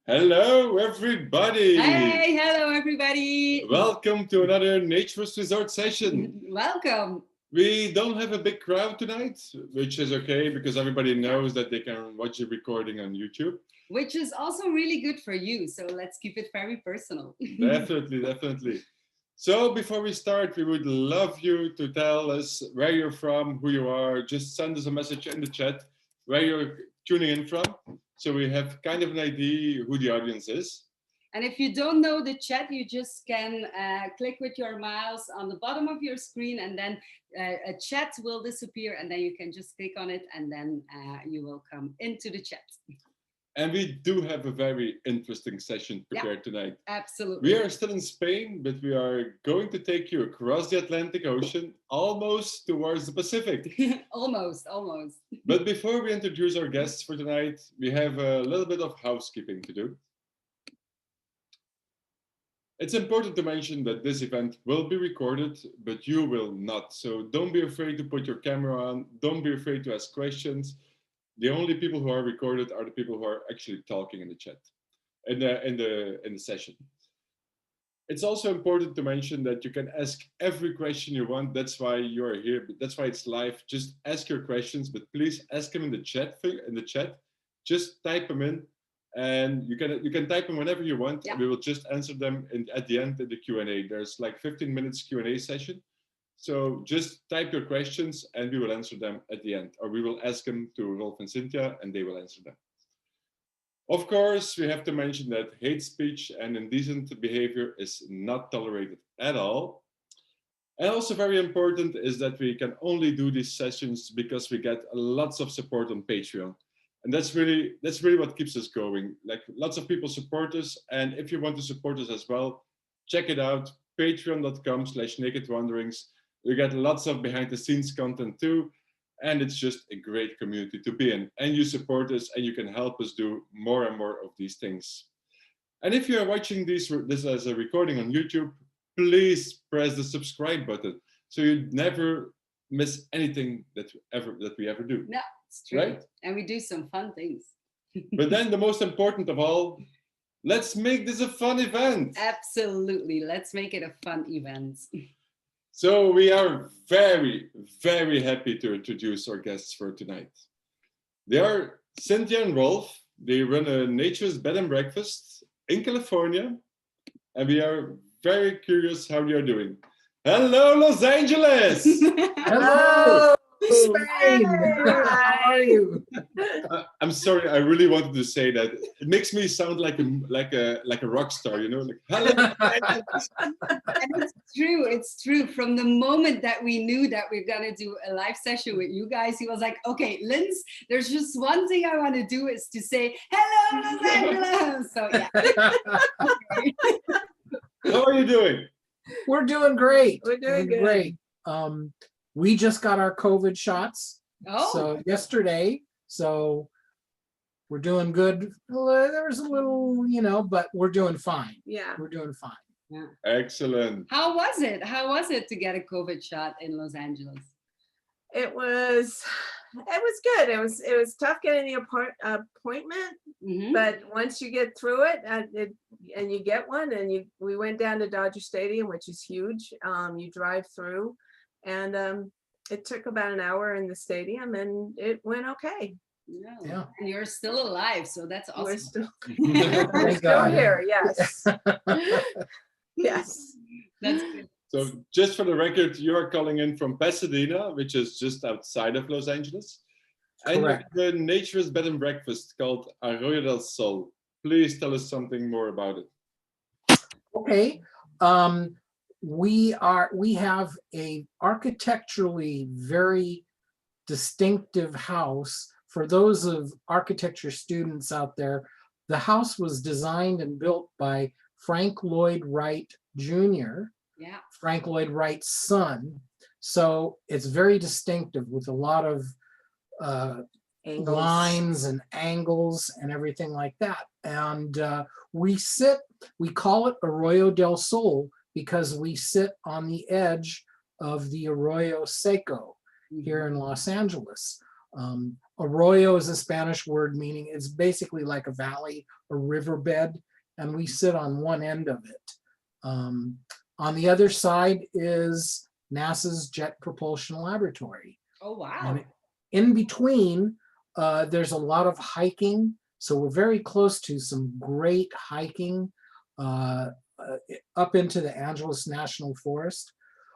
Hello, everybody. Hey, hello, everybody. Welcome to another Naturist Resort session. Welcome. We don't have a big crowd tonight, which is okay because everybody knows that they can watch the recording on YouTube. Which is also really good for you. So let's keep it very personal. Definitely, definitely. So before we start, we would love you to tell us where you're from, who you are. Just send us a message in the chat where you're tuning in from, so we have kind of an idea who the audience is. And if you don't know the chat, you just can click with your mouse on the bottom of your screen, and then a chat will disappear, and then you can just click on it, and then you will come into the chat. And we do have a very interesting session prepared tonight. Absolutely. We are still in Spain, but we are going to take you across the Atlantic Ocean, almost towards the Pacific. Almost. But before we introduce our guests for tonight, we have a little bit of housekeeping to do. It's important to mention that this event will be recorded, but you will not. So don't be afraid to put your camera on. Don't be afraid to ask questions. The only people who are recorded are the people who are actually talking in the chat, in the session. It's also important to mention that you can ask every question you want. That's why you are here. That's why it's live. Just ask your questions, but please ask them in the chat. Just type them in, and you can type them whenever you want. Yeah. We will just answer them at the end of the Q&A. There's like 15 minutes Q&A session. So just type your questions and we will answer them at the end, or we will ask them to Rolf and Cynthia and they will answer them. Of course, we have to mention that hate speech and indecent behavior is not tolerated at all. And also very important is that we can only do these sessions because we get lots of support on Patreon. And that's really what keeps us going. Like, lots of people support us, and if you want to support us as well, check it out, patreon.com/nakedwanderings. You get lots of behind the scenes content too, and it's just a great community to be in. And you support us and you can help us do more and more of these things. And if you are watching this as a recording on YouTube, please press the subscribe button so you never miss anything that we ever do. No, it's true. Right? And we do some fun things. But then the most important of all, let's make this a fun event. Absolutely. Let's make it a fun event. So we are very, very happy to introduce our guests for tonight. They are Cynthia and Rolf. They run a Naturist bed and breakfast in California, and we are very curious how they are doing. Hello, Los Angeles! Hello, Spain! How are you? I'm sorry, I really wanted to say that. It makes me sound like a rock star, you know? Like, hello. And it's true. From the moment that we knew that we're gonna do a live session with you guys, he was like, okay, Linz, there's just one thing I want to do is to say, hello, Los Angeles! So yeah. How are you doing? We're doing great. We're doing good. Great. We just got our COVID shots. Oh. So yesterday. So we're doing good. There was a little, but we're doing fine. Yeah. We're doing fine. Yeah. Excellent. How was it? How was it to get a COVID shot in Los Angeles? It was good. It was tough getting the appointment, but once you get through it, and you get one, and we went down to Dodger Stadium, which is huge. You drive through, and it took about an hour in the stadium, and it went okay. Yeah. And you're still alive, so that's awesome. We're still, Thank God. here. Yes. Yes. That's good. So just for the record, you are calling in from Pasadena, which is just outside of Los Angeles. Correct. And the Naturist bed and breakfast called Arroyo del Sol. Please tell us something more about it. Okay. We have a architecturally very distinctive house. For those of architecture students out there, the house was designed and built by Frank Lloyd Wright Jr., Frank Lloyd Wright's son. So it's very distinctive with a lot of lines and angles and everything like that. And we call it Arroyo del Sol because we sit on the edge of the Arroyo Seco here in Los Angeles. Arroyo is a Spanish word meaning it's basically like a valley or riverbed, and we sit on one end of it. On the other side is NASA's Jet Propulsion Laboratory. Oh, wow. And in between, there's a lot of hiking. So we're very close to some great hiking up into the Angeles National Forest.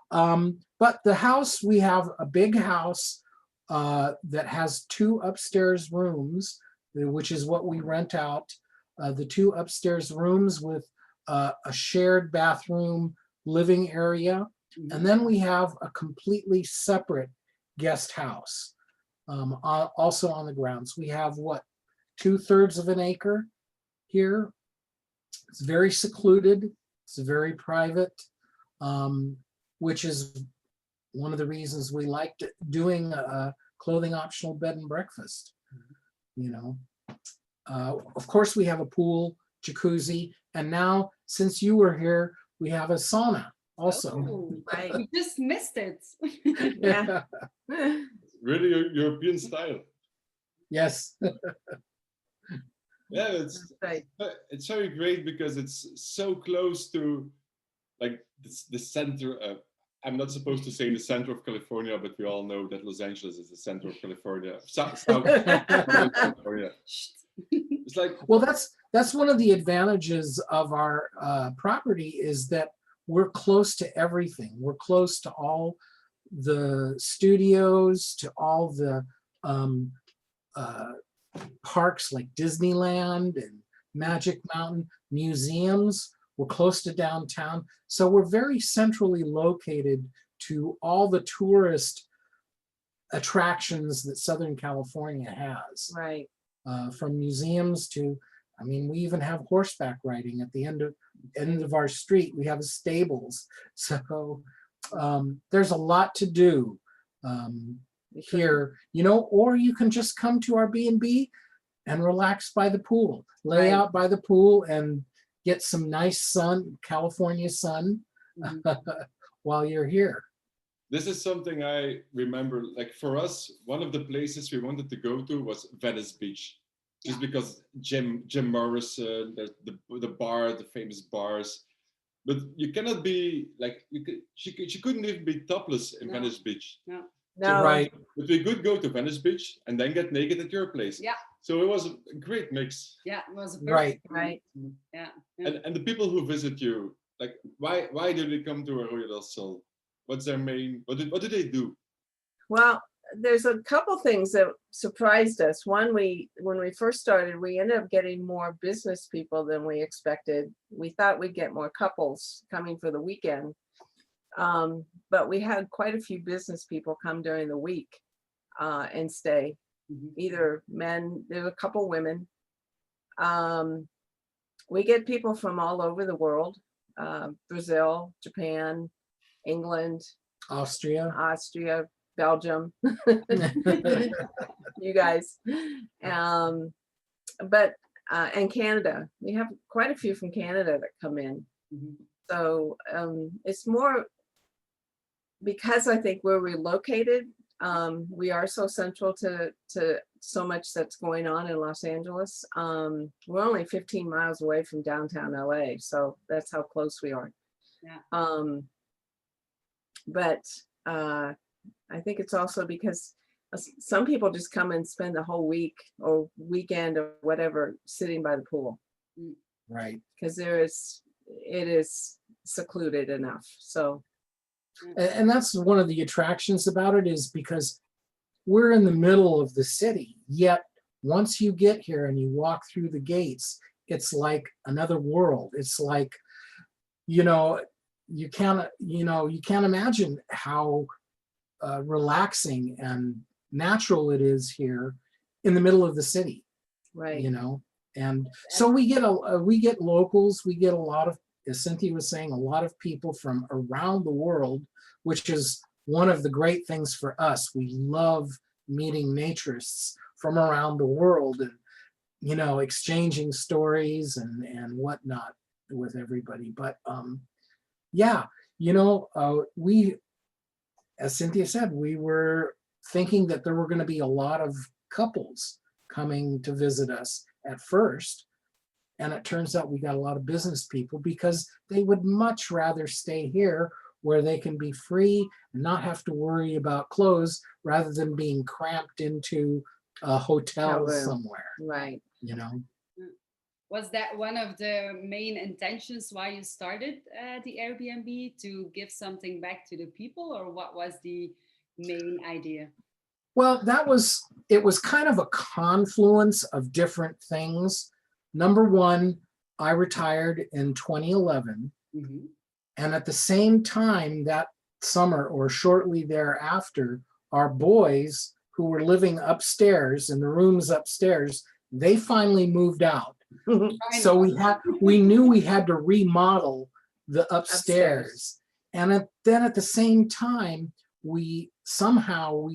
But the house, we have a big house that has 2 upstairs rooms, which is what we rent out. The 2 upstairs rooms with a shared bathroom, living area. And then we have a completely separate guest house, also on the grounds. We have what, 2/3 of an acre here. It's very secluded. It's very private, which is one of the reasons we liked doing a clothing optional bed and breakfast. You know, of course we have a pool, jacuzzi, and now since you were here, we have a sauna also. Oh, we just missed it. Yeah. Really European style. Yes. Yeah, it's Right. it's very great because it's so close to like the center of, I'm not supposed to say the center of California, but we all know that Los Angeles is the center of California, south California. It's like, Well, that's one of the advantages of our property is that we're close to everything. We're close to all the studios, to all the parks like Disneyland and Magic Mountain, museums. We're close to downtown. So we're very centrally located to all the tourist attractions that Southern California has. Right. From museums to, I mean, we even have horseback riding at the end of our street. We have stables. So there's a lot to do here, you know, or you can just come to our B&B and relax by the pool, lay out by the pool and get some nice sun, California sun, while you're here. this is something I remember, like for us, one of the places we wanted to go to was Venice Beach, just because Jim Morrison, the bar, the famous bars. But you cannot be like, she couldn't even be topless in Venice Beach. No. No. Right. But we could go to Venice Beach and then get naked at your place. Yeah. So it was a great mix. Yeah, it was a Right. Right. Yeah. And the people who visit you, like, why do they come to Arroyo del Sol? What's their main, what do they do? Well, there's a couple things that surprised us. One, when we first started, we ended up getting more business people than we expected. We thought we'd get more couples coming for the weekend. But we had quite a few business people come during the week and stay. Either men, there were a couple women. We get people from all over the world, Brazil, Japan, England, Austria. Belgium, you guys, but and Canada. We have quite a few from Canada that come in. So it's more because I think we're relocated. We are so central to so much that's going on in Los Angeles. We're only 15 miles away from downtown LA, so that's how close we are. Yeah. But I think it's also because some people just come and spend the whole week or weekend or whatever sitting by the pool. Right. Because it is secluded enough. So. And that's one of the attractions about it, is because we're in the middle of the city, yet once you get here and you walk through the gates, it's like another world. It's like, you can't imagine how relaxing and natural it is here in the middle of the city. Right. And so we get locals, we get a lot of, as Cynthia was saying, a lot of people from around the world, which is one of the great things for us. We love meeting naturists from around the world and, exchanging stories and whatnot with everybody. But we, as Cynthia said, we were thinking that there were going to be a lot of couples coming to visit us at first. And it turns out we got a lot of business people because they would much rather stay here where they can be free and not have to worry about clothes rather than being cramped into a hotel room. somewhere, Right. you know? Was that one of the main intentions why you started the Airbnb, to give something back to the people, or what was the main idea? Well, it was kind of a confluence of different things. Number one, I retired in 2011. Mm-hmm. And at the same time that summer or shortly thereafter, our boys who were living upstairs in the rooms upstairs, they finally moved out. So we knew we had to remodel the upstairs. And then at the same time, we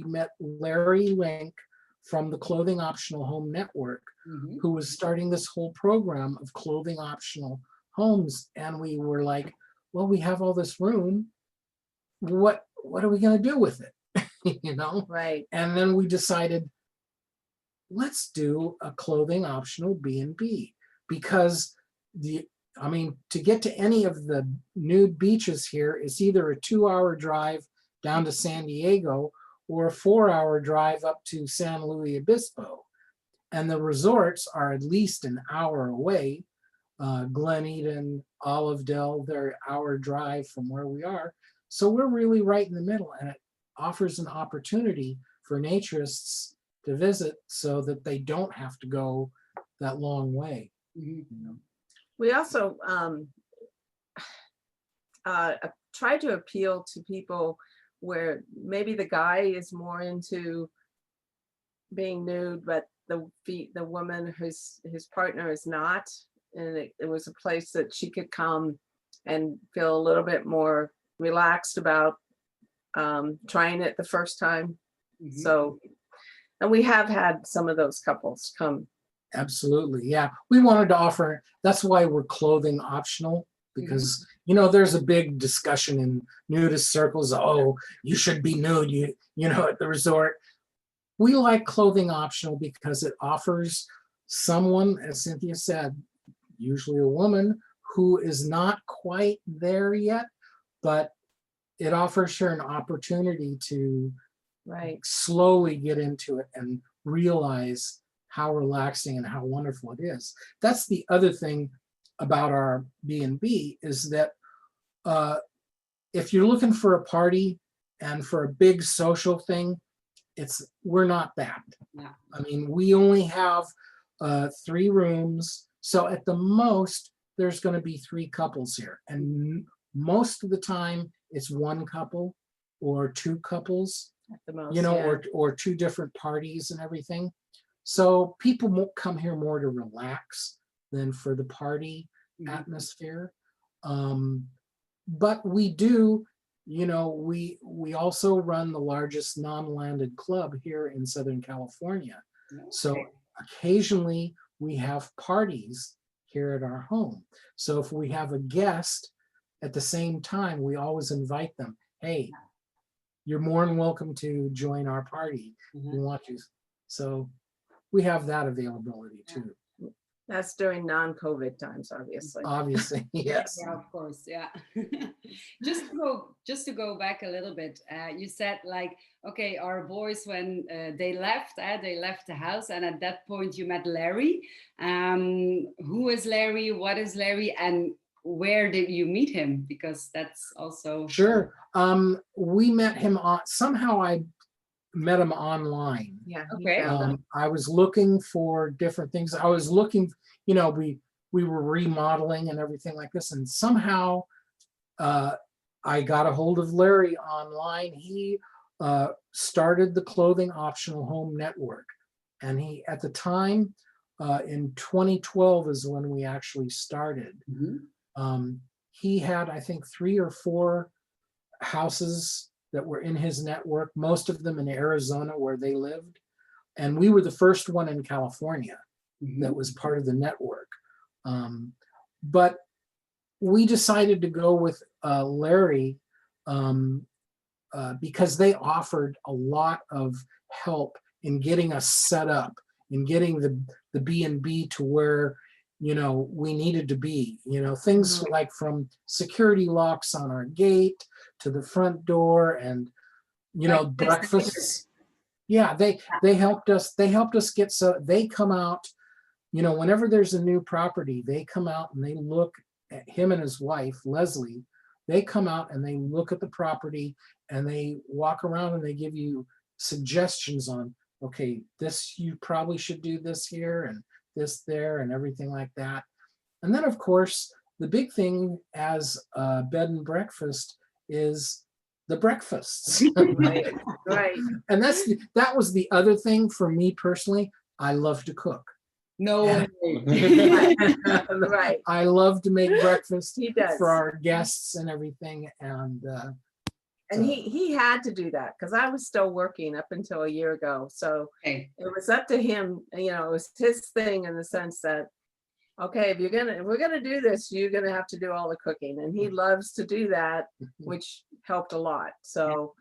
met Larry Link from the Clothing Optional Home Network, Mm-hmm. who was starting this whole program of clothing optional homes. And we were like, well, we have all this room. What are we going to do with it? You know? Right. And then we decided, let's do a clothing optional B&B, because to get to any of the nude beaches here is either a 2-hour drive down to San Diego or a 4-hour drive up to San Luis Obispo. And the resorts are at least an hour away. Glen Eden, Olive Dell, they're an hour drive from where we are. So we're really right in the middle, and it offers an opportunity for naturists to visit so that they don't have to go that long way. Mm-hmm. You know? We also try to appeal to people where maybe the guy is more into being nude, but the woman, his partner, is not. And it was a place that she could come and feel a little bit more relaxed about trying it the first time. Mm-hmm. So, and we have had some of those couples come. Absolutely, yeah. We wanted to offer, that's why we're clothing optional, because you know, there's a big discussion in nudist circles, oh, you should be nude, you know, at the resort. We like clothing optional because it offers someone, as Cynthia said, usually a woman, who is not quite there yet, but it offers her an opportunity to slowly get into it and realize how relaxing and how wonderful it is. That's the other thing about our B&B, is that if you're looking for a party and for a big social thing, we're not that. Yeah. I mean, we only have 3 rooms. So at the most, there's going to be 3 couples here. And most of the time, it's 1 couple or 2 couples, At the most, you know, yeah. or 2 different parties and everything. So people won't come here more to relax than for the party atmosphere. But we do, you know, we also run the largest non-landed club here in Southern California. Okay. So occasionally we have parties here at our home. So if we have a guest at the same time, we always invite them. Hey, you're more than welcome to join our party. We want you. So we have that availability too. That's during non-COVID times, obviously. Obviously, yes. Yeah, of course, yeah. Just to go back a little bit, you said like, okay, our boys, when they left the house, and at that point you met Larry. Who is Larry? What is Larry? And where did you meet him? Because that's also Sure. We met him somehow I met him online. Yeah. Okay. I was looking for different things. I was looking, you know, we were remodeling and everything like this, and somehow I got a hold of Larry online. He started the Clothing Optional Home Network, and he, at the time, in 2012 is when we actually started. He had, I think, 3 or 4 houses that were in his network, most of them in Arizona where they lived. And we were the first one in California that was part of the network. But we decided to go with Larry because they offered a lot of help in getting us set up, in getting the B&B to where, you know, we needed to be, you know, things like from security locks on our gate to the front door, and, you know, breakfasts. Yeah, they helped us get, so they come out, you know, whenever there's a new property, they come out and they look at him and his wife, Leslie, they come out and they look at the property and they walk around and they give you suggestions on, okay, this, you probably should do this here and this there and everything like that. And then of course, the big thing as a bed and breakfast is the breakfasts. Right, right. And that was the other thing for me personally. I love to cook. No way. Right. I love to make breakfast He does. for our guests and everything. And he had to do that because I was still working up until a year ago. So Okay. it was up to him, you know, it was his thing in the sense that, okay, if we're gonna do this, you're gonna have to do all the cooking. And he loves to do that, which helped a lot. So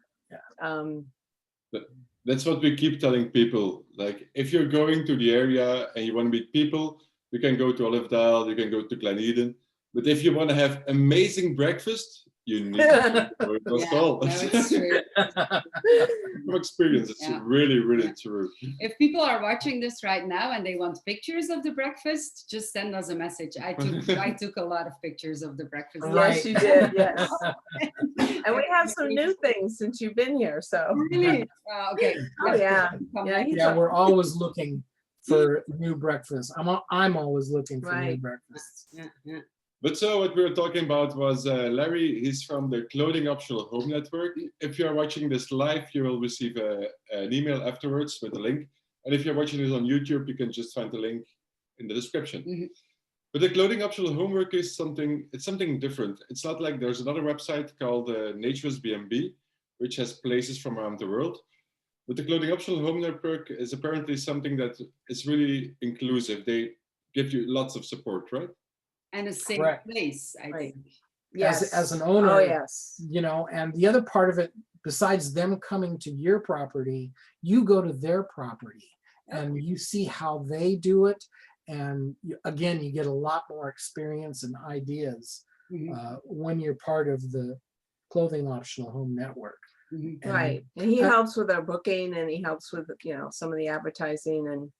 That's what we keep telling people. Like, if you're going to the area and you want to meet people, you can go to Olivedale, you can go to Glen Eden. But if you want to have amazing breakfast, you need to go to Nostal. No, it's true. From experience, it's really, really true. If people are watching this right now and they want pictures of the breakfast, just send us a message. I took a lot of pictures of the breakfast. yes, you did. Yes. And we have some new things since you've been here. So Really? Okay. oh, yeah. Yeah, he's yeah, we're always looking for new breakfast. I'm always looking for new Right. breakfasts. Yeah. But so what we were talking about was Larry. He's from the Clothing Optional Home Network. If you're watching this live, you will receive an email afterwards with a link. And if you're watching this on YouTube, you can just find the link in the description. Mhm. But the Clothing Optional Homework is something different. It's not like there's another website called Naturist B&B, which has places from around the world. But the Clothing Optional Home Network is apparently something that is really inclusive. They give you lots of support, right? And a safe Correct. place, I Right. think. yes. As an owner, Oh, yes. you know, and the other part of it, besides them coming to your property, you go to their property and you see how they do it. And again, you get a lot more experience and ideas when you're part of the Clothing Optional Home Network. Mhm. And Right. And he helps with our booking and he helps with, you know, some of the advertising and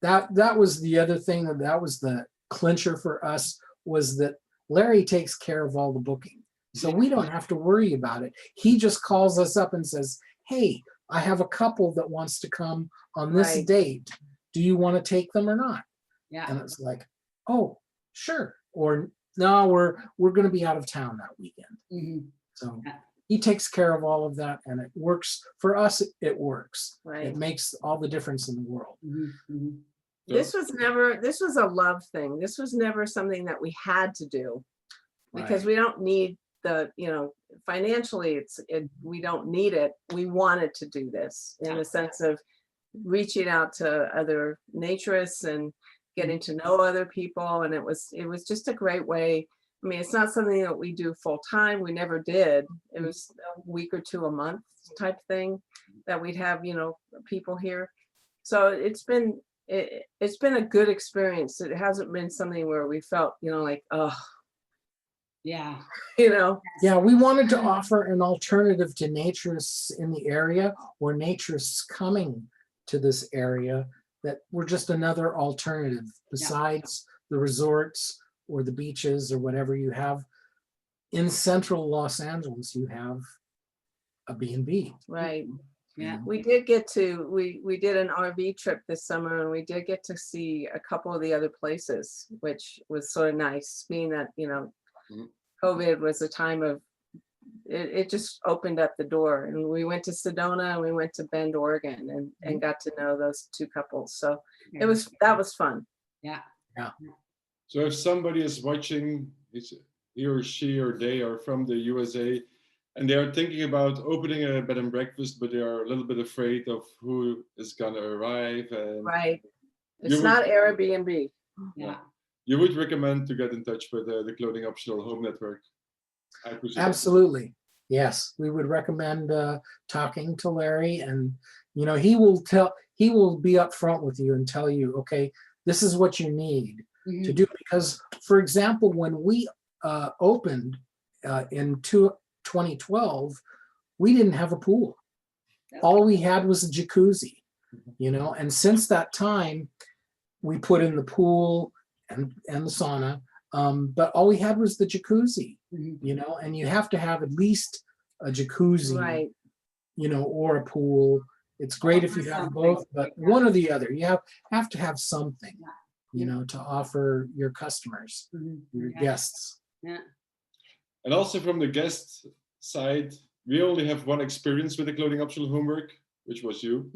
that was the other thing, that was the clincher for us, was that Larry takes care of all the booking. So we don't have to worry about it. He just calls us up and says, hey, I have a couple that wants to come on this Right. date. Do you want to take them or not? Yeah. And it's like, oh, sure. Or no, we're going to be out of town that weekend. Mhm. So Yeah. he takes care of all of that, and it works for us. It works. right. It makes all the difference in the world. Mhm. Mhm. This was a love thing. This was never something that we had to do because we don't need the, you know, financially we don't need it. We wanted to do this in the sense of reaching out to other naturists and getting to know other people. And it was just a great way. I mean, it's not something that we do full time. We never did. It was a week or two a month type thing that we'd have, you know, people here. So it's been a good experience. It hasn't been something where we felt, you know, like, oh, Yeah. you know. Yeah, we wanted to offer an alternative to naturists in the area, or naturists coming to this area, that we're just another alternative besides the resorts or the beaches or whatever you have. In central Los Angeles, you have a B&B. Right. Yeah. We did get to, we did an RV trip this summer and we did get to see a couple of the other places, which was sort of nice, being that, you know, COVID was a time of, it just opened up the door. And we went to Sedona and we went to Bend, Oregon and got to know those two couples. So that was fun. Yeah. So if somebody is watching, he or she or they are from the USA, and they are thinking about opening a bed and breakfast, but they are a little bit afraid of who is gonna arrive. And right. It's not Airbnb. Yeah. You would recommend to get in touch with the Clothing Optional Home Network, I presume. Absolutely. Yes, we would recommend talking to Larry, and he will be upfront with you and tell you, okay, this is what you need to do. Because, for example, when we opened in 2012, we didn't have a pool. Okay. All we had was a jacuzzi, and since that time, we put in the pool and the sauna, but all we had was the jacuzzi, and you have to have at least a jacuzzi, Right. or a pool. It's great if you have both, but one or the other. You have to have something, to offer your customers, your guests. Yeah. And also from the guest side, we only have one experience with the clothing optional homework, which was you.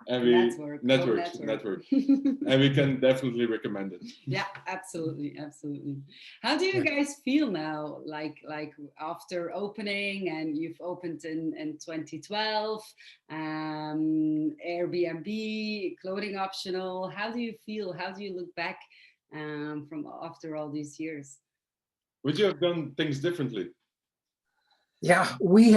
And we network. And we can definitely recommend it. Yeah, absolutely. How do you guys feel now, like after opening, and you've opened in 2012, Airbnb, clothing optional? How do you feel? How do you look back from after all these years? Would you have done things differently? Yeah, we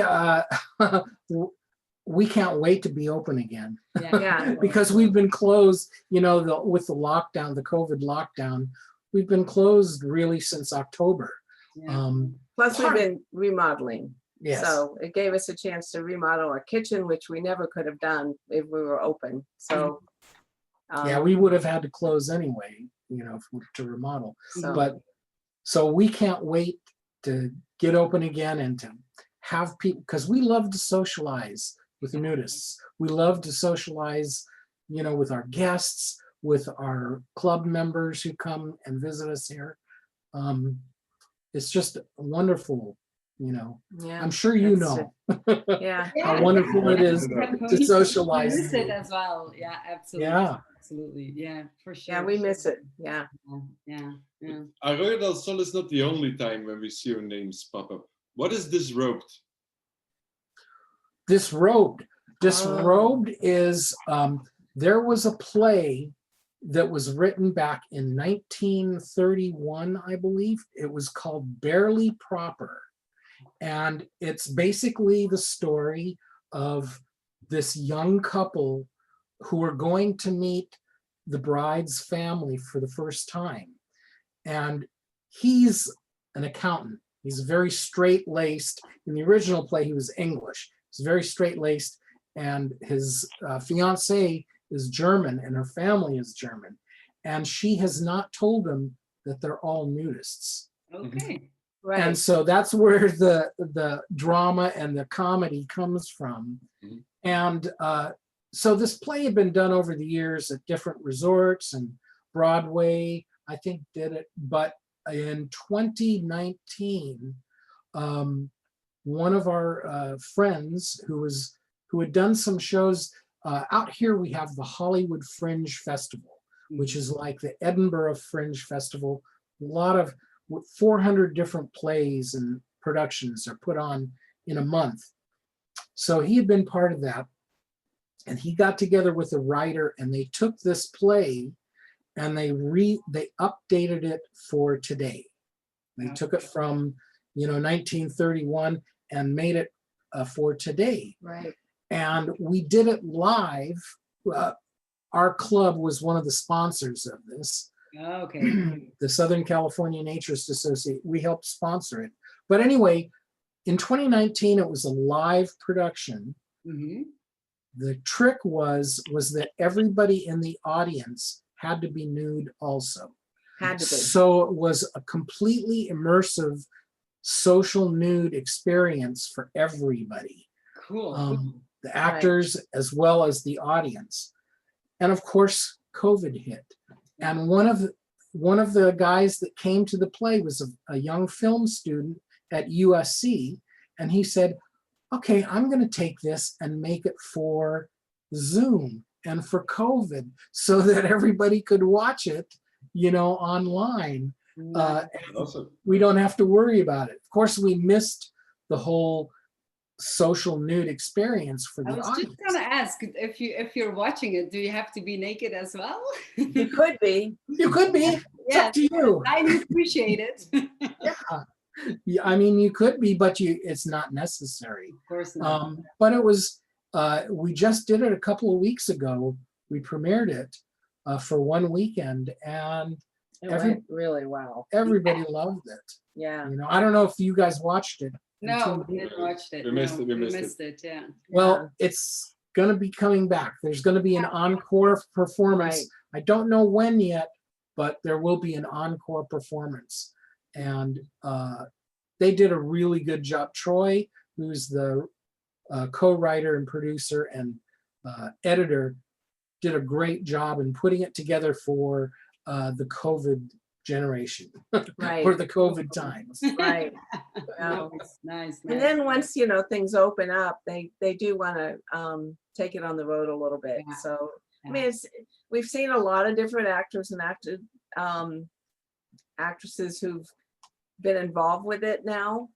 can't wait to be open again. Yeah. Because we've been closed, with the lockdown, the COVID lockdown, we've been closed really since October. Yeah. Plus we've been remodeling. Yes. So it gave us a chance to remodel our kitchen, which we never could have done if we were open. So yeah, we would have had to close anyway, to remodel. So we can't wait to get open again and to have people, because we love to socialize with the nudists. We love to socialize, with our guests, with our club members who come and visit us here. It's just wonderful, yeah, I'm sure you know yeah. how wonderful it is to socialize. We miss it as well. Yeah, absolutely. Yeah. Absolutely. Yeah, for sure. Yeah, we miss it. Yeah. Arroyo del Sol is not the only time when we see your names pop up. What is Disrobed? Disrobed is, there was a play that was written back in 1931, I believe. It was called Barely Proper. And it's basically the story of this young couple who are going to meet the bride's family for the first time. And he's an accountant. He's very straight-laced. In the original play, he was English. He's very straight-laced, and his fiancée is German, and her family is German. And she has not told him that they're all nudists. Okay. Right. And so that's where the drama and the comedy comes from. And so this play had been done over the years at different resorts, and Broadway, I think, did it. But in 2019, one of our friends who had done some shows out here, we have the Hollywood Fringe Festival, which is like the Edinburgh Fringe Festival. A lot of 400 different plays and productions are put on in a month. So he had been part of that, and he got together with a writer, and they took this play and they updated it for today. They took it from 1931 and made it for today. Right. And we did it live. Our club was one of the sponsors of this. Okay. The Southern California Naturist Association, we helped sponsor it. But anyway, in 2019, it was a live production. The trick was that everybody in the audience had to be nude also. Had to be. So it was a completely immersive social nude experience for everybody. Cool. The actors as well as the audience. And of course, COVID hit. And one of the guys that came to the play was a young film student at USC. And he said, okay, I'm going to take this and make it for Zoom and for COVID so that everybody could watch it, online. Awesome. We don't have to worry about it. Of course, we missed the whole social nude experience for the I was audience. just gonna ask, if you're watching it, do you have to be naked as well? You could be. You could be. It's Yeah, up to you. I appreciate it. Yeah. Yeah, I mean, you could be, but it's not necessary. Of course not. But it was, we just did it a couple of weeks ago. We premiered it for one weekend, and It went really well. everybody loved it. Yeah. You know, I don't know if you guys watched it. No, we didn't watch it. We missed no, it, we we missed missed it. Yeah. Well, it's going to be coming back. There's going to be an encore performance. Right. I don't know when yet, but there will be an encore performance. And they did a really good job. Troy, who's the co-writer and producer and editor, did a great job in putting it together for the COVID generation, Right. for the COVID times. Right. Well, Nice. and then once, you know, things open up, they do want to take it on the road a little bit. Yeah. So, I mean, we've seen a lot of different actors and actresses who've been involved with it now.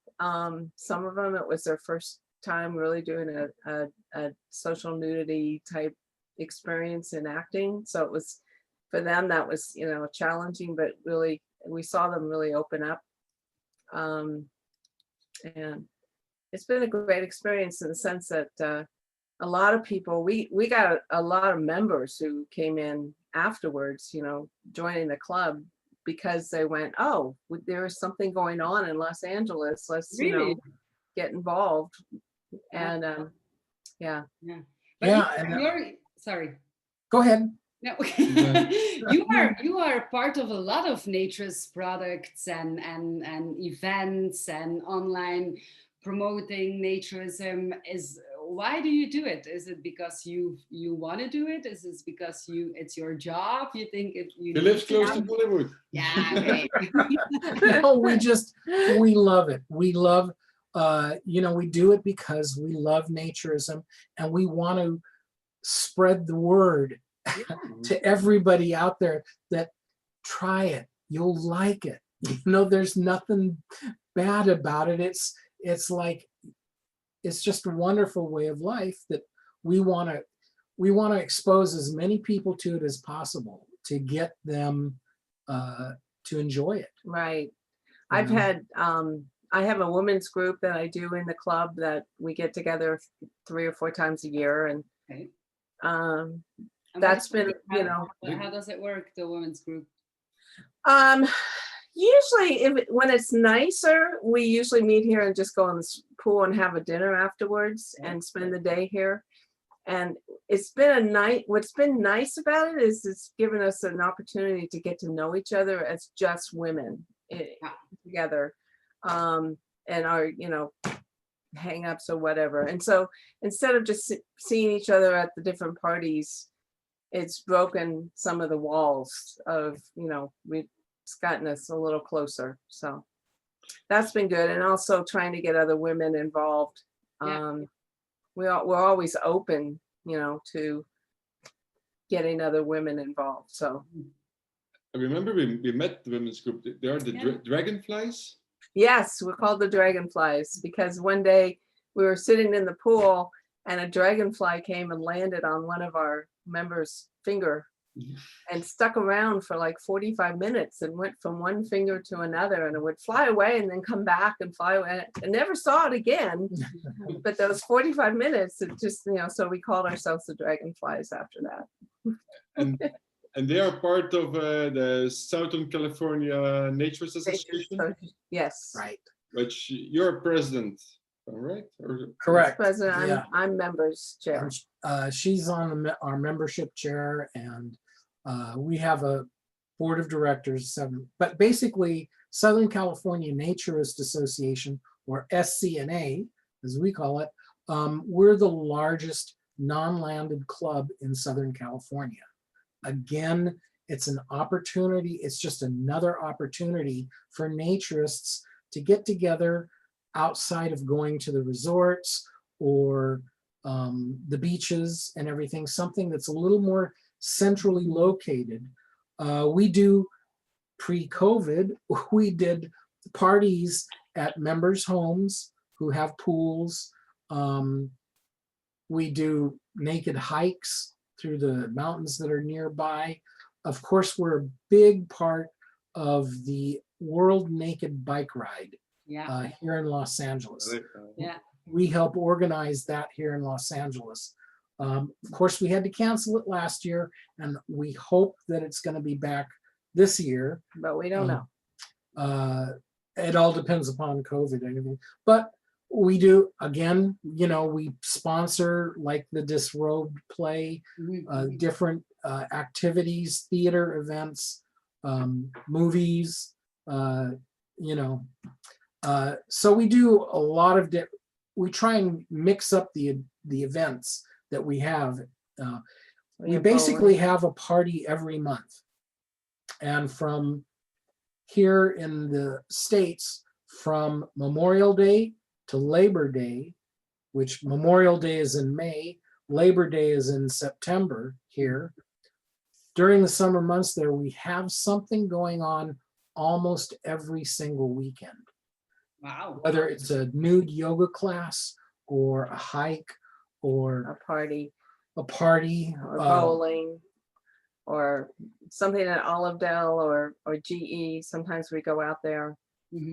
Some of them, it was their first time really doing a social nudity type experience in acting. So it was, for them, that was, you know, challenging, but really, we saw them really open up. And it's been a great experience in the sense that a lot of people, we got a lot of members who came in afterwards, you know, joining the club because they went, oh, there is something going on in Los Angeles. Let's, you know, get involved. And yeah. But Yeah, you're sorry. Go ahead. No, you are part of a lot of Naturist products and events and online promoting Naturism. Why do you do it? Is it because you want to do it? Is it because it's your job? You think you live close to Hollywood. Yeah, okay. No, we love it. We love, you know, we do it because we love Naturism and we want to spread the word to everybody out there that try it. You'll like it. You know, there's nothing bad about it. It's like, it's just a wonderful way of life that we want to expose as many people to it as possible to get them to enjoy it. Right. I've had, I have a women's group that I do in the club that we get together 3 or 4 times a year. And Okay. that's been, you know. How does it work, the women's group? Usually when it's nicer, we usually meet here and just go in the pool and have a dinner afterwards and spend the day here. And it's been a night. What's been nice about it is it's given us an opportunity to get to know each other as just women together, and our, you know, hang-ups or whatever. And so instead of just seeing each other at the different parties, it's broken some of the walls of, you know, it's gotten us a little closer. So that's been good. And also trying to get other women involved. We're always open, you know, to getting other women involved. So I remember we met the women's group. They are the dragonflies. yes, we're called the Dragonflies because one day we were sitting in the pool and a dragonfly came and landed on one of our members' finger and stuck around for like 45 minutes and went from one finger to another, and it would fly away and then come back and fly away. I never saw it again, but those 45 minutes, it just, you know, so we called ourselves the Dragonflies after that. And they are part of the Southern California Naturist Association. Yes. Right. Which you're president, right? Correct. President, Yeah. I'm members chair. She's on our membership chair, and we have a board of directors, 7. But basically, Southern California Naturist Association, or SCNA, as we call it, we're the largest non-landed club in Southern California. Again, it's an opportunity. It's just another opportunity for naturists to get together outside of going to the resorts or the beaches and everything, something that's a little more centrally located. We do, pre-COVID, we did parties at members' homes who have pools. We do naked hikes through the mountains that are nearby. Of course, we're a big part of the World Naked Bike Ride Yeah. here in Los Angeles. Yeah. We help organize that here in Los Angeles. Of course, we had to cancel it last year, and we hope that it's going to be back this year. But we don't know. It all depends upon COVID and everything. But we do, again, we sponsor like the Disrobed play, different activities, theater events, movies, so we do a lot of we try and mix up the events that we have. We basically have a party every month. And from here in the States, from Memorial Day to Labor Day, which Memorial Day is in May, Labor Day is in September here. During the summer months there, we have something going on almost every single weekend. Wow. Whether it's a nude yoga class or a hike or A party a party, or bowling or something at Olivedale or GE. Sometimes we go out there.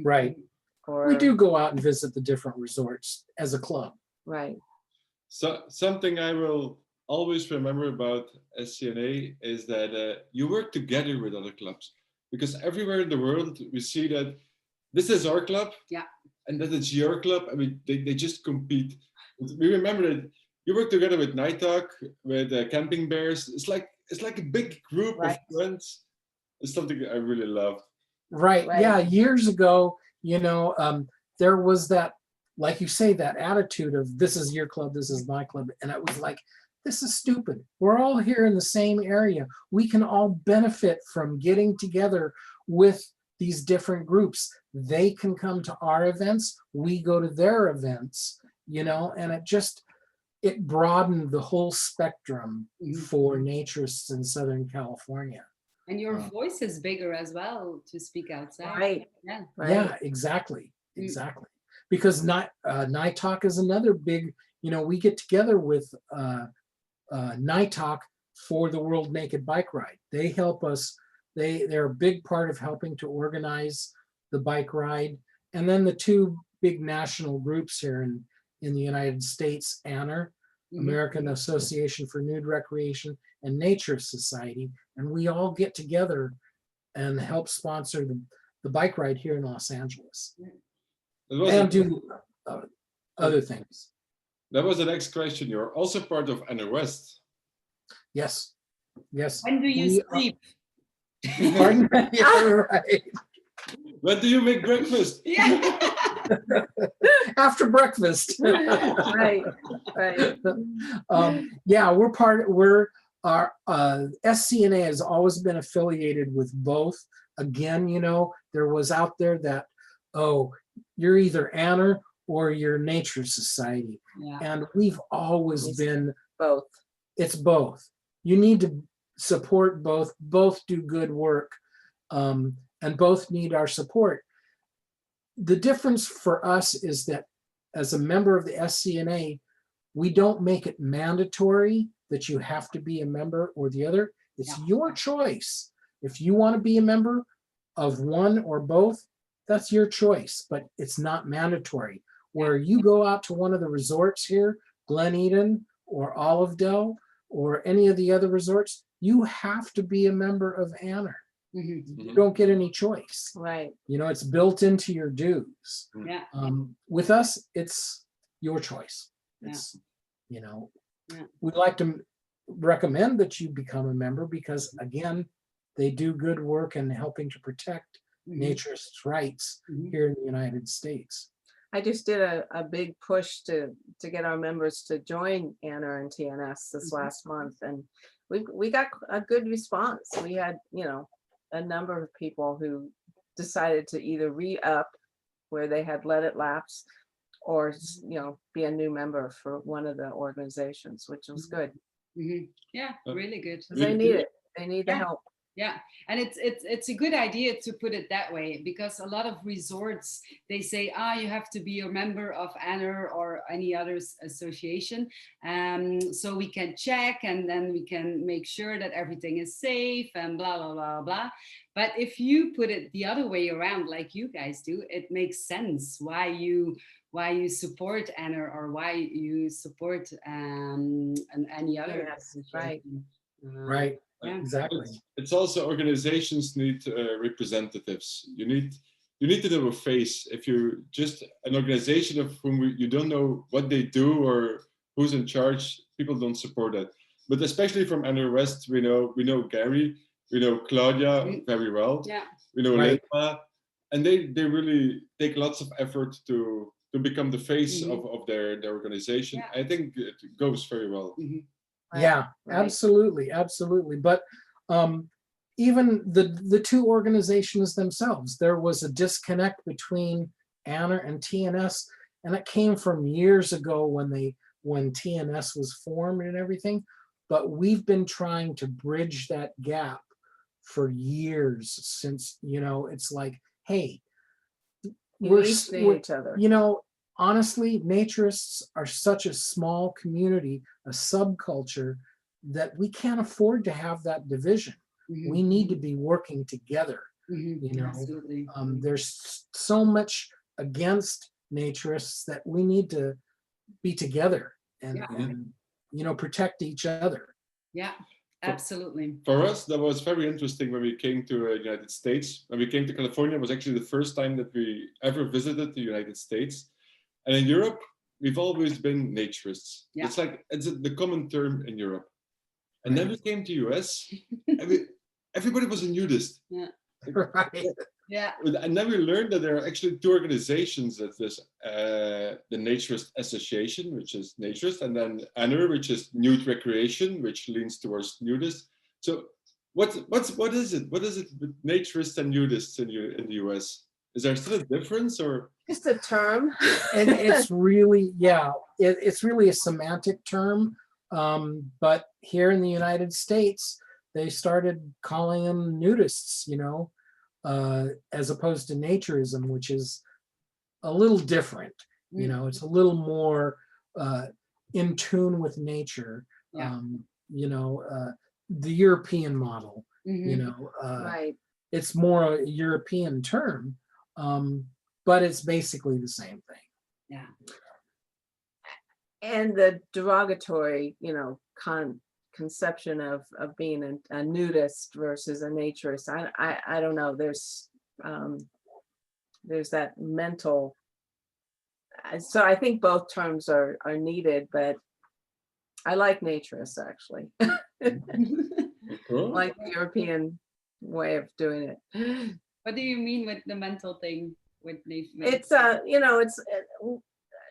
right. Or We do go out and visit the different resorts as a club. right. So something I will always remember about SCNA is that you work together with other clubs, because everywhere in the world we see that this is our club, and that it's your club. I mean, they just compete. We remember that you work together with Night Talk, with Camping Bears. It's like a big group of friends. It's something I really love. Right. Yeah. Years ago, there was that, like you say, that attitude of this is your club, this is my club. And it was like, this is stupid. We're all here in the same area. We can all benefit from getting together with these different groups. They can come to our events. We go to their events, and it broadened the whole spectrum for naturists in Southern California. And your voice is bigger as well to speak outside. Right. Yeah. Yeah, exactly. Because Night Talk is another big, we get together with Night Talk for the World Naked Bike Ride. They help us. They're a big part of helping to organize the bike ride. And then the two big national groups here in the United States, ANR, American Association for Nude Recreation, and Nature Society. And we all get together and help sponsor the bike ride here in Los Angeles. And do other things. That was the next question. You're also part of Naturist. Yes. When do you sleep? Pardon? Yeah, right. When do you make breakfast? Yeah. After breakfast. Right. Our SCNA has always been affiliated with both. Again, there was out there that, you're either ANR or you're Nature Society. Yeah. And we've always been both. It's both. You need to support both. Both do good work, and both need our support. The difference for us is that as a member of the SCNA, we don't make it mandatory that you have to be a member or the other. It's your choice. If you want to be a member of one or both, that's your choice, but it's not mandatory. Where you go out to one of the resorts here, Glen Eden or Olivedale or any of the other resorts, you have to be a member of ANR. You don't get any choice. Right. It's built into your dues. Yeah. With us, it's your choice. It's, we like to recommend that you become a member because, again, they do good work in helping to protect naturists' rights here in the United States. I just did a big push to get our members to join ANR and TNS this last month, and we got a good response. We had, a number of people who decided to either re-up where they had let it lapse or, be a new member for one of the organizations, which was good. Yeah, really good. They need it. They need the help. Yeah, and it's a good idea to put it that way, because a lot of resorts, they say, you have to be a member of ANR or any other association, so we can check and then we can make sure that everything is safe and blah blah blah blah. But if you put it the other way around, like you guys do, it makes sense why you support ANR or why you support any other Yes, right. association. Right. Yeah. Exactly. It's also organizations need representatives. You need to know a face. If you just an organization of whom you don't know what they do or who's in charge, people don't support that. But especially from West, we know Gary, we know Claudia very well. Yeah. We know Right. Leila, and they really take lots of effort to become the face of their organization. Yeah. I think it goes very well. Yeah, Right. absolutely, absolutely. But even the two organizations themselves, there was a disconnect between ANR and TNS, and it came from years ago when TNS was formed and everything. But we've been trying to bridge that gap for years since, it's like, hey, You need to see each other. honestly, naturists are such a small community, a subculture, that we can't afford to have that division. We need to be working together. Absolutely. There's so much against naturists that we need to be together and, protect each other. Yeah, absolutely. For us, that was very interesting when we came to the United States. When we came to California, it was actually the first time that we ever visited the United States. And in Europe, we've always been naturists. Yeah. It's the common term in Europe. And then we came to US, and everybody was a nudist. Yeah. Right. Yeah. And then we learned that there are actually two organizations. That's this, the Naturist Association, which is naturist, and then ANR, which is nude recreation, which leans towards nudists. So what is it? What is it with naturists and nudists in the US? Is there still a difference, or? Just a term. And it's really, it's really a semantic term. But here in the United States, they started calling them nudists, as opposed to naturism, which is a little different. It's a little more in tune with nature. Yeah. The European model. Right. It's more a European term, but it's basically the same thing. Yeah. And the derogatory, conception of being a nudist versus a naturist. I don't know. There's that mental. So I think both terms are needed, but I like naturist actually. Like the European way of doing it. What do you mean with the mental thing with nature? It's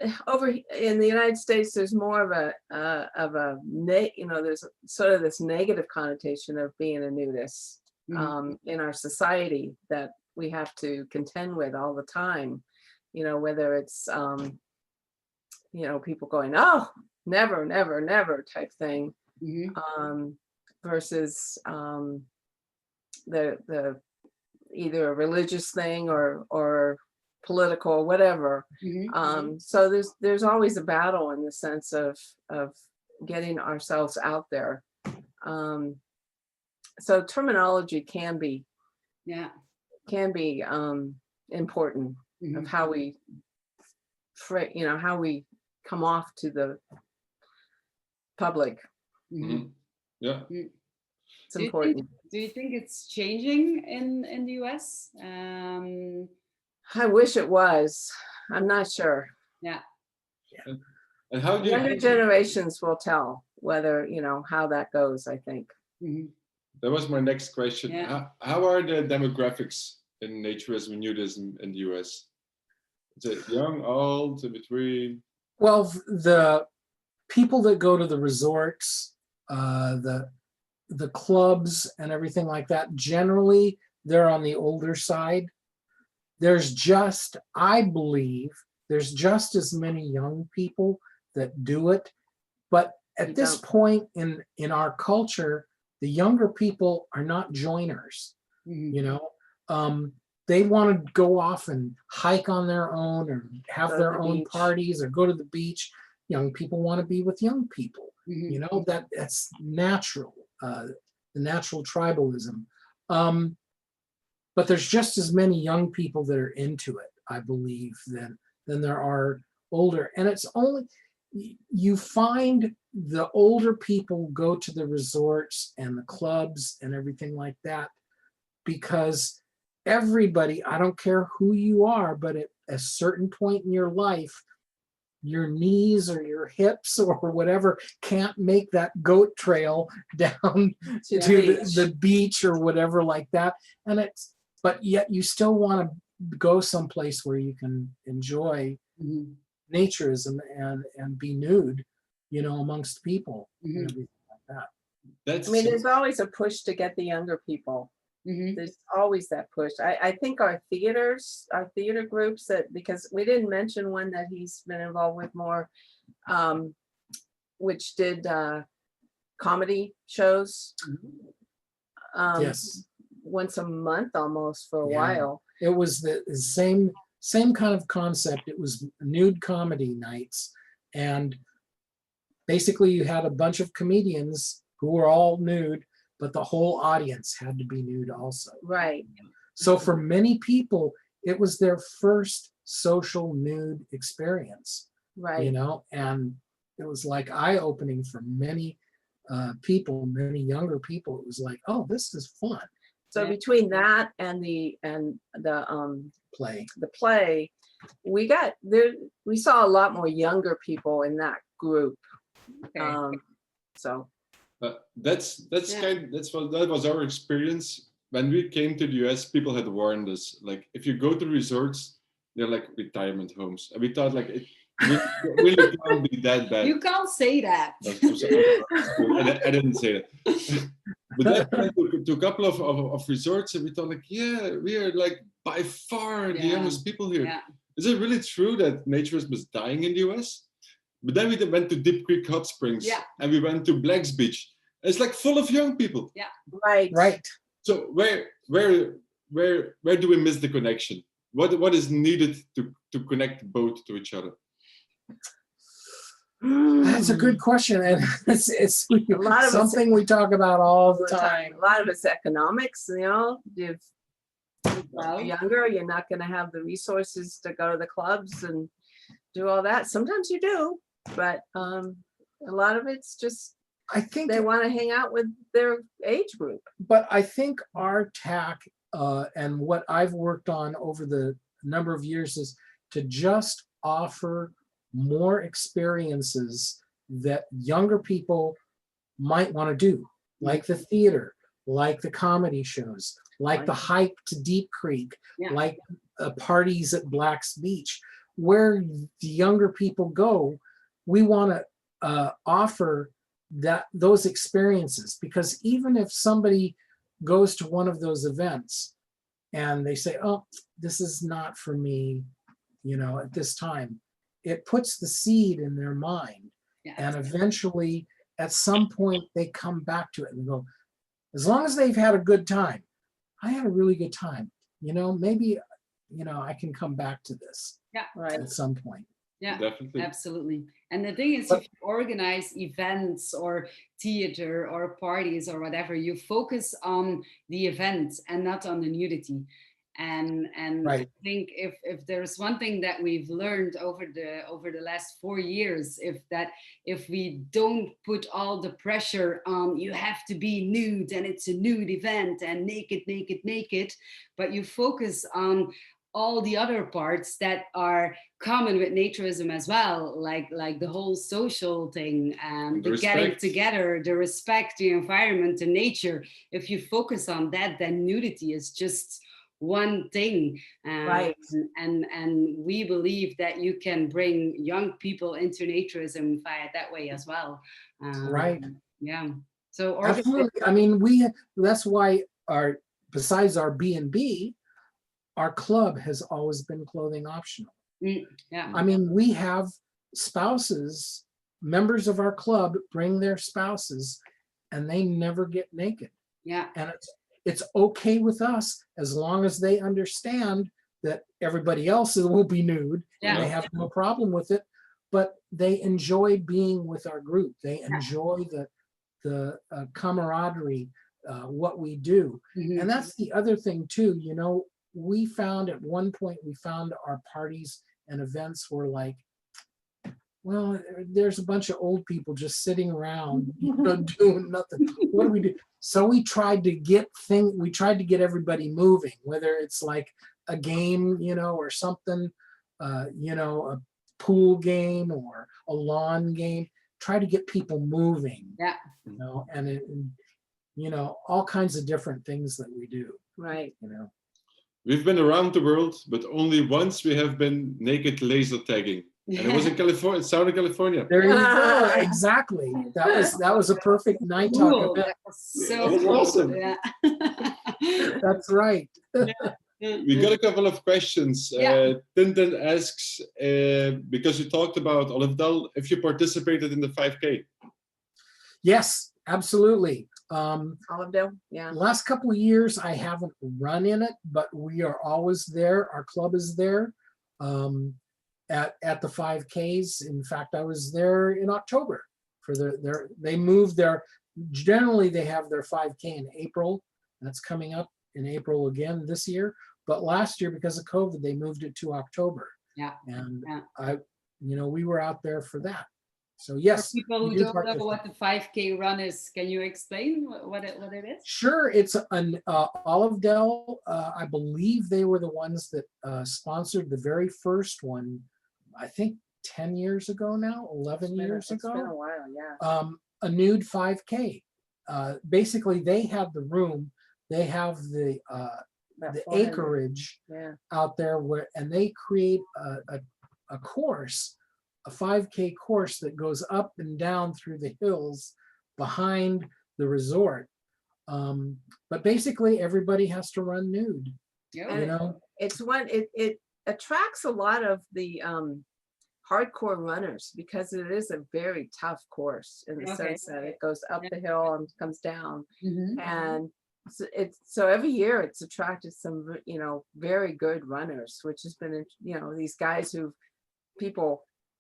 it's over in the United States. There's more of there's sort of this negative connotation of being a nudist in our society that we have to contend with all the time. Whether it's people going, oh, never, never, never type thing, versus the either a religious thing or political, whatever. So there's always a battle in the sense of getting ourselves out there. So terminology can be important of how we how we come off to the public. Yeah. It's important. Do you think it's changing in the US? I wish it was. I'm not sure. Yeah. And how do Younger generations will tell whether, how that goes, I think. That was my next question. Yeah. How are the demographics in naturism and nudism in the US? Is it young, old, in between? Well, the people that go to the resorts, the clubs and everything like that, generally they're on the older side. I believe there's just as many young people that do it, but at this point in our culture, the younger people are not joiners, Mhm. you know. They want to go off and hike on their own or have Go to their the own beach. parties or go to the beach. Young people want to be with young people. Mhm. You know, that's natural, the natural tribalism. But there's just as many young people that are into it, I believe, than there are older. And it's only, you find the older people go to the resorts and the clubs and everything like that because everybody, I don't care who you are, but at a certain point in your life, your knees or your hips or whatever can't make that goat trail down to the beach or whatever like that. And but yet you still want to go someplace where you can enjoy Mhm. naturism and be nude, you know, amongst people and Mhm. everything like that. That's I mean, there's always a push to get the younger people. Mhm. There's always that push. I think our theater groups that, because we didn't mention one that he's been involved with more, which did comedy shows Yes. once a month almost for a Yeah. while. It was the same kind of concept. It was nude comedy nights. And basically you had a bunch of comedians who were all nude, but the whole audience had to be nude also. Right. So for many people, it was their first social nude experience, Right. you know, and it was like eye-opening for many people, many younger people. It was like, oh, this is fun. So Yeah. between that and the play, we saw a lot more younger people in that group. Okay. So that was our experience when we came to the US. People had warned us, like, if you go to resorts, they're like retirement homes, and we thought like it really can't be that bad. You can't say that. I didn't say that. But then we went to a couple of resorts, and we thought like, yeah, we are like by far the youngest people here. Yeah. Is it really true that naturism is dying in the US? But then we went to Deep Creek Hot Springs, and we went to Black's Beach. It's like full of young people. Yeah. Right. So where do we miss the connection? What is needed to connect both to each other? That's a good question, and it's A lot of something we talk about all the time. A lot of it's economics, you know. If Well, you're younger, you're not going to have the resources to go to the clubs and do all that. Sometimes you do, but a lot of it's just, I think they want to hang out with their age group. But I think our tack and what I've worked on over the number of years is to just offer more experiences that younger people might want to do, like the theater, like the comedy shows, like the hike to Deep Creek, like parties at Black's Beach. Where the younger people go, we want to offer those experiences, because even if somebody goes to one of those events and they say, oh, this is not for me, you know, at this time, it puts the seed in their mind. And eventually at some point they come back to it and go, as long as they've had a good time, I had a really good time, you know, maybe, you know, I can come back to this at some point. Yeah, definitely. Absolutely. And the thing is, if you organize events or theater or parties or whatever, you focus on the event and not on the nudity. And I think if there's one thing that we've learned over the last 4 years, if we don't put all the pressure on, you have to be nude and it's a nude event and naked, but you focus on all the other parts that are common with naturism as well, like the whole social thing, the getting together, the respect, the environment, the nature. If you focus on that, then nudity is just one thing. And we believe that you can bring young people into naturism via that way as well. Yeah. So absolutely. I mean, that's why besides our B&B, our club has always been clothing optional. I mean, we have spouses, members of our club bring their spouses, and they never get naked. Yeah. And it's okay with us as long as they understand that everybody else will be nude. Yeah. And they have no problem with it, but they enjoy being with our group. They enjoy the camaraderie, what we do. And that's the other thing too, you know, we found at one point, our parties and events were like, well, there's a bunch of old people just sitting around, you know, doing nothing. What do we do? So we tried to get everybody moving, whether it's like a game, you know, or something, you know, a pool game or a lawn game. Try to get people moving. Yeah. You know, and you know, all kinds of different things that we do. Right. You know. We've been around the world, but only once we have been naked laser tagging. And it was in California, Southern California. There you go. Exactly. That was a perfect night talk Cool. event. That was so That was cool. awesome. Yeah. That's right. We got a couple of questions. Yeah. Tintin asks, because you talked about Olive Dell, if you participated in the 5K. Yes, absolutely. Olive Dell, yeah. Last couple of years, I haven't run in it, but we are always there. Our club is there at the 5Ks. In fact, I was there in October for generally they have their 5K in April. That's coming up in April again this year. But last year, because of COVID, they moved it to October. Yeah. And we were out there for that. So yes. For people who don't know what the 5K run is, can you explain what it is? Sure. It's an Olive Dell. I believe they were the ones that sponsored the very first one, I think 10 years ago now, 11 years ago. It's been a while, yeah. A nude 5K. Basically, they have the room, they have the acreage out there and they create a course, a 5K course that goes up and down through the hills behind the resort. But basically, everybody has to run nude. Yeah. You know, it attracts a lot of the hardcore runners because it is a very tough course in the sense that it goes up the hill and comes down. And so every year it's attracted some, you know, very good runners, which has been, you know, these guys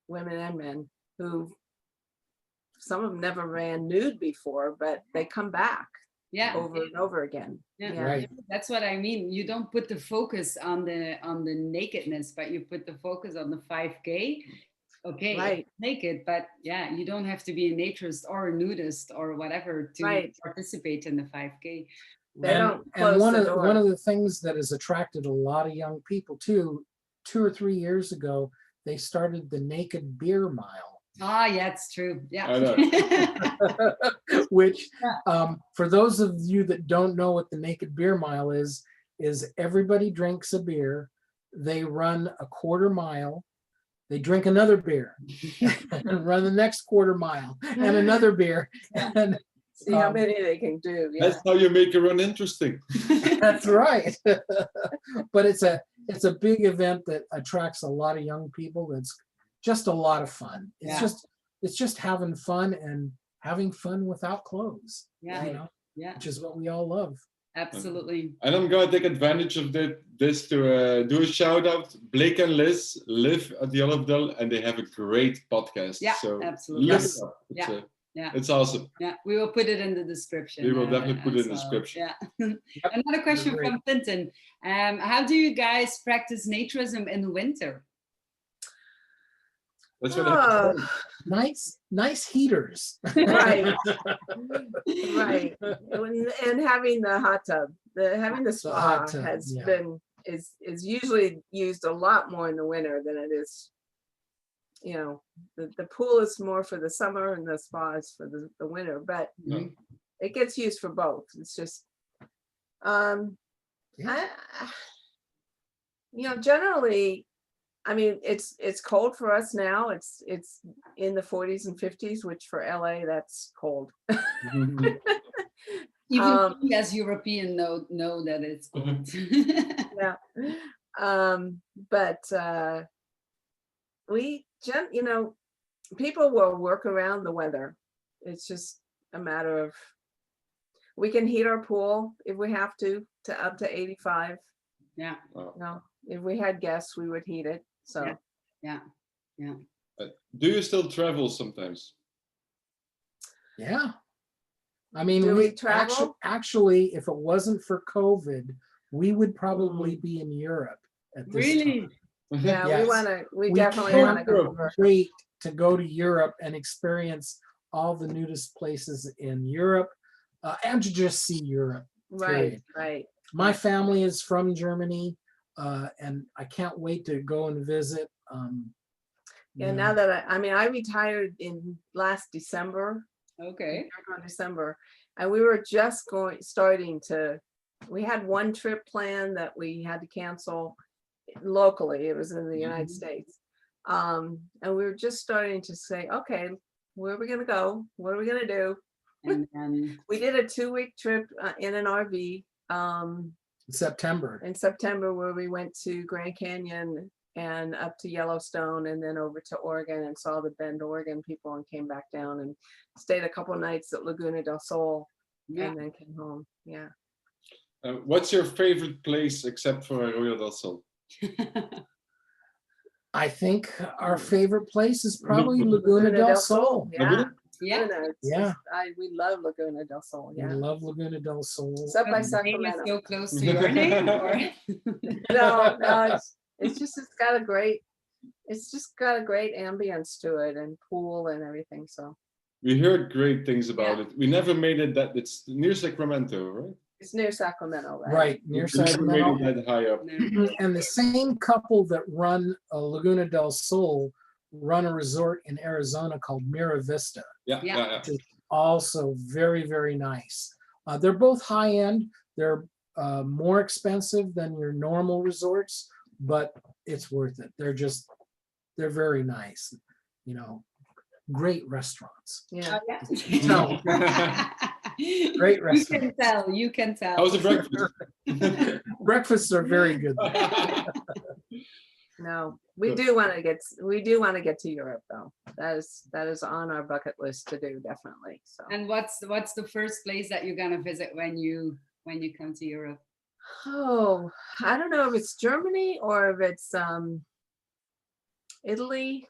women and men who some of them never ran nude before, but they come back over and over again. Yeah. Right. That's what I mean. You don't put the focus on the nakedness, but you put the focus on the 5K. Okay, right. Naked, but yeah, you don't have to be a naturist or a nudist or whatever to participate in the 5K. And one of the things that has attracted a lot of young people too, 2 or 3 years ago, they started the Naked Beer Mile. Ah, yeah, it's true. Yeah. Which, for those of you that don't know what the Naked Beer Mile is everybody drinks a beer, they run a quarter mile, they drink another beer, and run the next quarter mile, and another beer. And see how many they can do. Yeah. That's how you make a run interesting. That's right. But it's a big event that attracts a lot of young people. That's just a lot of fun. It's just having fun and having fun without clothes. Yeah. You know? Yeah. Which is what we all love. Absolutely. And I'm going to take advantage of this to do a shout out. Blake and Liz live at the Olive Dell and they have a great podcast. Yeah, so absolutely. Look it up. It's awesome. Yeah, we will put it in the description. We will definitely put it in the description. Yeah. Another question from Tintin. How do you guys practice naturism in the winter? That's what nice heaters. Right. Right. And having the hot tub, having the spa is usually used a lot more in the winter than it is. You know, the pool is more for the summer and the spa is for the winter, but it gets used for both. It's just, generally, I mean, it's cold for us now. It's in the 40s and 50s, which for LA, that's cold. Even we as European know that it's cold. Yeah. But people will work around the weather. It's just a matter of We can heat our pool if we have to up to 85. Yeah. No, if we had guests, we would heat it. So Yeah. Do you still travel sometimes? Yeah. I mean, Do we we travel? actually, if it wasn't for COVID, we would probably be in Europe at this Really? time. yeah, Yes. we We definitely can't want to go Europe. over. wait to go to Europe and experience all the nudist places in Europe and to just see Europe. Right, period. right. My family is from Germany, and I can't wait to go and visit. Yeah, you now know. that I retired in last December, Okay. on December, and we were just starting to, we had one trip planned that we had to cancel locally. It was in the United States. And we were just starting to say, okay, where are we gonna go? What are we gonna do? And then We did a 2-week trip in an RV September. in September where we went to Grand Canyon and up to Yellowstone and then over to Oregon and saw the Bend, Oregon people and came back down and stayed a couple nights at Laguna del Sol yeah. and then came home. Yeah. What's your favorite place except for Arroyo del Sol? I think our favorite place is probably Laguna del Sol. Yeah. Laguna? Yeah. Laguna, Yeah. we love Laguna del Sol. We Yeah. love Laguna del Sol. It's up by Because the name is Sacramento. so close to your name, or? No, it's just got a great ambience to it and pool and everything. So We heard great things about it. We never made it that, it's near Sacramento, right? it's near Sacramento, right? Right, near We never made Sacramento. it that high up. No. And the same couple that run Laguna del Sol run a resort in Arizona called Mira Vista. Yeah, Yeah. yeah, yeah. Also very, very nice. They're both high end. They're more expensive than your normal resorts, but it's worth it. They're very nice, you know, great restaurants. Yeah. Oh, yeah. No. Great restaurants. You can tell. How's the breakfast? Breakfasts are very good. No, we Good. do want to get to Europe though. That is on our bucket list to do, definitely. So And what's the first place that you're gonna visit when you come to Europe? oh, I don't know if it's Germany or if it's Italy.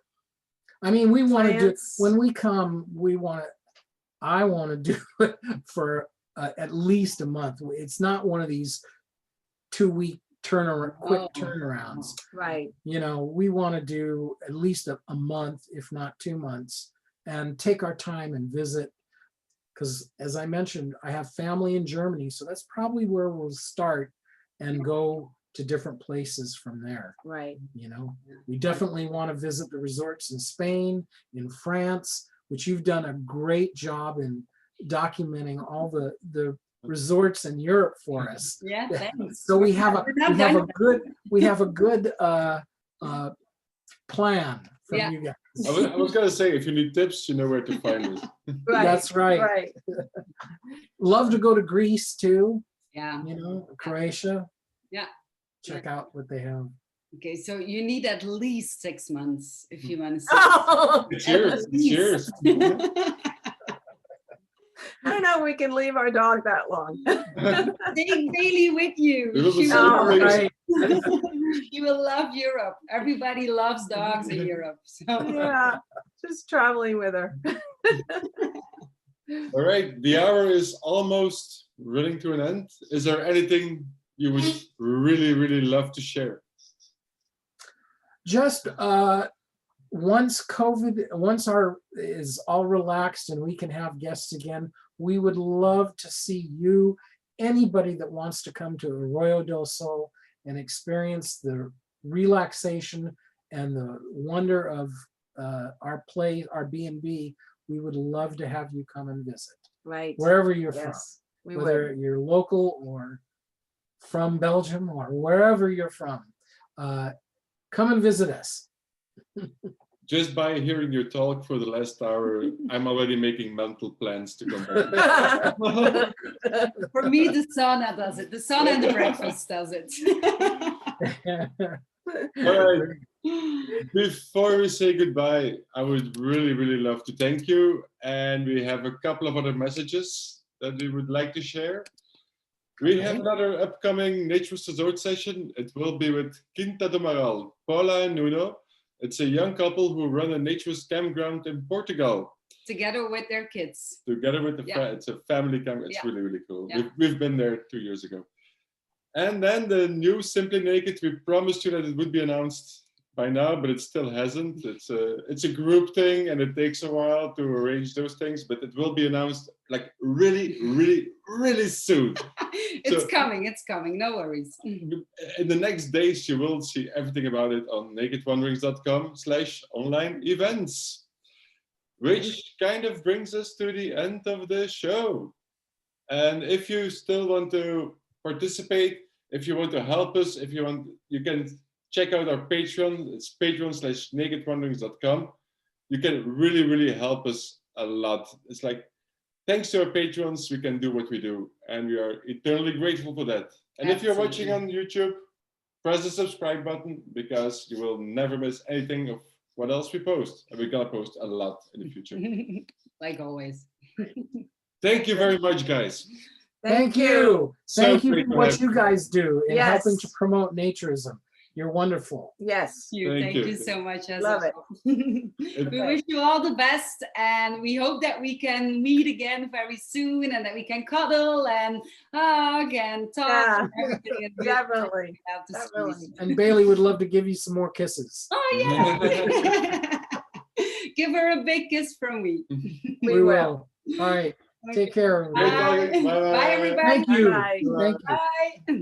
I mean, we want to do, France. when we come, I want to do it for at least a month. It's not one of these 2-week quick Oh. turnarounds. Right. You know, we want to do at least a month, if not 2 months, and take our time and visit. Because as I mentioned, I have family in Germany, so that's probably where we'll start and go to different places from there. Right. You know, we definitely want to visit the resorts in Spain, in France, which you've done a great job in documenting all the resorts in Europe for us. Yeah, thanks. So we have a good plan from Yeah. you guys. I was gonna say, if you need tips, you know where to find us. Right. That's right. Right. Love to go to Greece too, Yeah. you know, Croatia. Yeah. Check out what they have. Okay, so you need at least 6 months if you want to see. Oh, Cheers, cheers. I don't know if we can leave our dog that long. Take Bailey with you. We will be She Oh, will, Right. she will love Europe. Everybody loves dogs in Europe. So Yeah, just traveling with her. All right, the hour is almost running to an end. Is there anything you would really, really love to share? Just once our is all relaxed and we can have guests again, we would love to see you, anybody that wants to come to Arroyo del Sol and experience the relaxation and the wonder of our B&B. We would love to have you come and visit Right. wherever you're Yes, we from, whether would. you're local or from Belgium or wherever you're from. Come and visit us. Just by hearing your talk for the last hour, I'm already making mental plans to come back. for me, the sauna does it. The sauna and the breakfast does it. All right. Before we say goodbye, I would really, really love to thank you. And we have a couple of other messages that we would like to share. We have another upcoming Naturist Resort session. It will be with Quinta do Amaral, Paula and Nuno. It's a young couple who run a naturist campground in Portugal. Together with their kids. Together with the it's a family camp. It's really, really cool. Yeah. We've been there 2 years ago. And then the new Simply Naked, we promised you that it would be announced by now, but it still hasn't. It's a group thing and it takes a while to arrange those things, but it will be announced like really, really, really soon. It's coming, no worries. In the next days, you will see everything about it on nakedwanderings.com/online events, which kind of brings us to the end of the show. And if you still want to participate, if you want to help us, you can check out our Patreon. It's patreon.com/nakedwanderings.com. You can really, really help us a lot. It's like, thanks to our patrons, we can do what we do. And we are eternally grateful for that. And if you're watching on YouTube, press the subscribe button because you will never miss anything of what else we post. And we're gonna post a lot in the future. Like always. Thank you very much, guys. Thank you. Thank you great for to what have you guys do in helping to Yes. promote naturism. You're wonderful. Yes. Thank you so much. Love it. We wish you all the best, and we hope that we can meet again very soon, and that we can cuddle and hug and talk. Yeah, and everything. And definitely. have the Definitely. space. And Bailey would love to give you some more kisses. Oh yeah. Give her a big kiss from me. We will. All right. Take care. Bye. everybody. Bye. Bye, everybody. Thank you. Bye. Thank you. Bye.